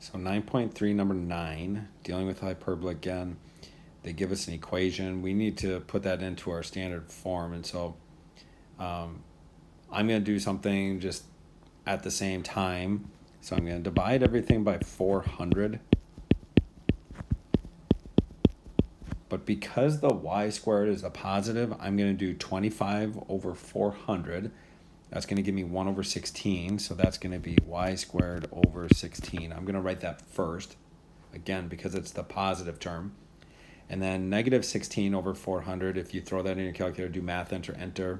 So 9.3, number 9, dealing with hyperbola again. They give us an equation. We need to put that into our standard form. And so I'm going to do something just at the same time. So I'm going to divide everything by 400. But because the y squared is a positive, I'm going to do 25 over 400. That's going to give me 1 over 16. So that's going to be y squared over 16. I'm going to write that first, again, because it's the positive term. And then negative 16 over 400, if you throw that in your calculator, do math, enter,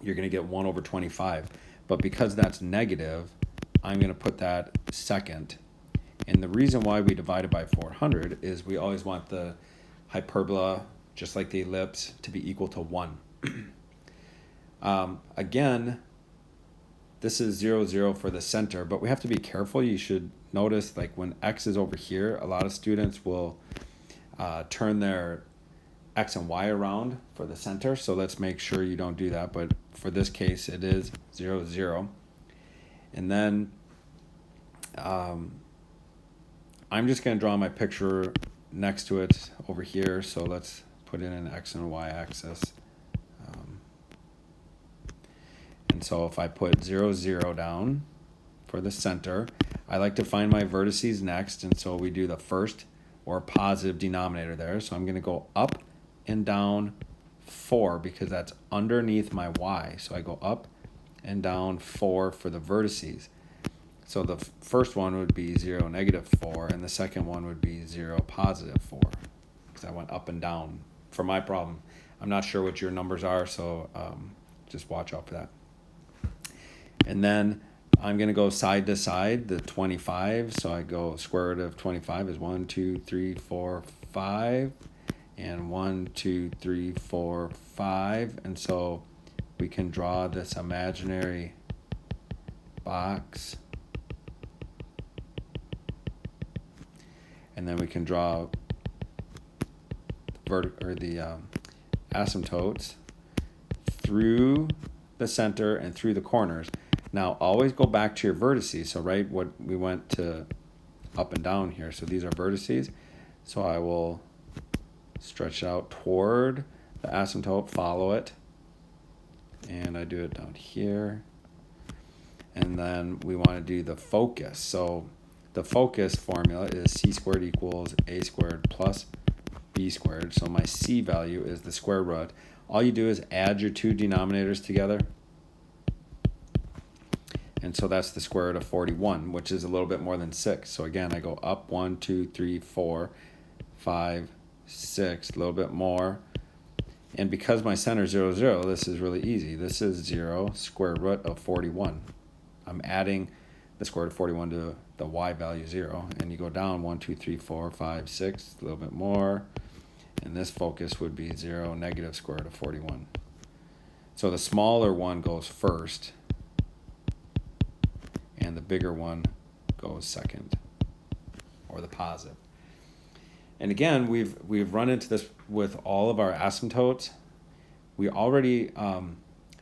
you're going to get 1 over 25. But because that's negative, I'm going to put that second. And the reason why we divided by 400 is we always want the hyperbola, just like the ellipse, to be equal to 1. Again, this is 0, 0 for the center, but we have to be careful. You should notice, like when x is over here, a lot of students will turn their x and y around for the center. So let's make sure you don't do that. But for this case, it is 0, 0. And then I'm just going to draw my picture next to it over here. So let's put in an x and y axis. And so if I put 0, 0 down for the center, I like to find my vertices next. And so we do the first or positive denominator there. So I'm going to go up and down 4 because that's underneath my y. So I go up and down 4 for the vertices. So the first one would be 0, negative 4, and the second one would be 0, positive 4, because I went up and down for my problem. I'm not sure what your numbers are, so just watch out for that. And then I'm going to go side to side, the 25. So I go square root of 25 is 1, 2, 3, 4, 5. And 1, 2, 3, 4, 5. And so we can draw this imaginary box. And then we can draw the asymptotes through the center and through the corners. Now, always go back to your vertices. So, right, what we went to up and down here. So these are vertices. So I will stretch out toward the asymptote, follow it. And I do it down here. And then we want to do the focus. So the focus formula is c squared equals a squared plus b squared. So my c value is the square root. All you do is add your two denominators together. And so that's the square root of 41, which is a little bit more than 6. So again, I go up 1, 2, 3, 4, 5, 6, a little bit more. And because my center is 0, 0, this is really easy. This is 0 square root of 41. I'm adding the square root of 41 to the y value 0. And you go down 1, 2, 3, 4, 5, 6, a little bit more. And this focus would be 0 negative square root of 41. So the smaller one goes first, and the bigger one goes second, or the positive. And again, we've run into this with all of our asymptotes. We already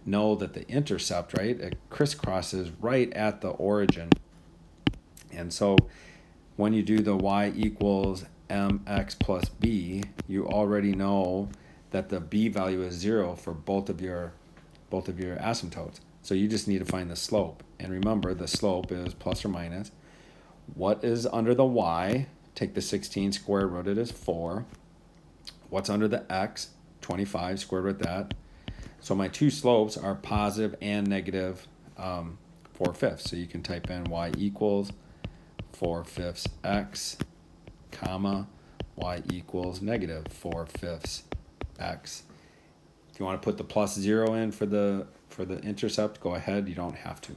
know that the intercept, right, it crisscrosses right at the origin. And so when you do the y equals mx plus b, you already know that the b value is 0 for both of your asymptotes. So you just need to find the slope. And remember, the slope is plus or minus. What is under the y? Take the 16, square root it is 4. What's under the x? 25, square root that. So my two slopes are positive and negative 4/5. So you can type in y equals 4/5 x, comma, y equals negative 4/5 x. If you want to put the plus 0 in for the intercept, go ahead. You don't have to.